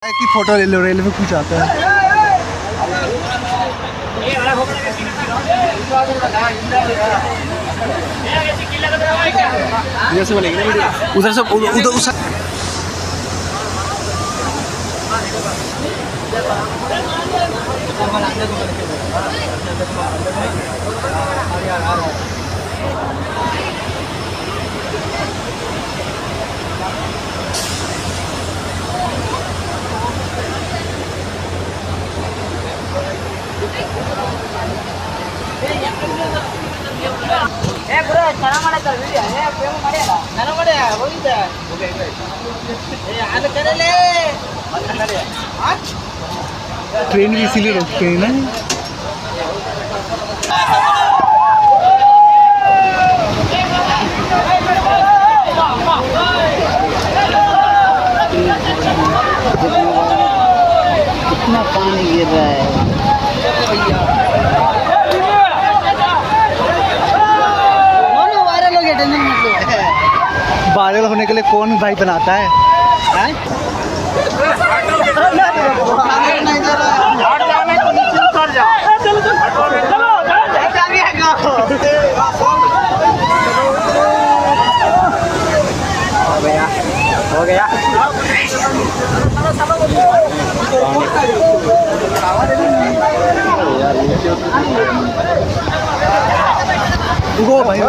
की फोटो ले low, railway कुछ आता है। उधर से उधर उस ट्रेन भी इसीलिए रोकते हैं ना। कितना पानी गिर रहा है। वायरल हो गया, टेंशन मत लो। वायरल होने के लिए कौन भाई बनाता है? हो गया भाई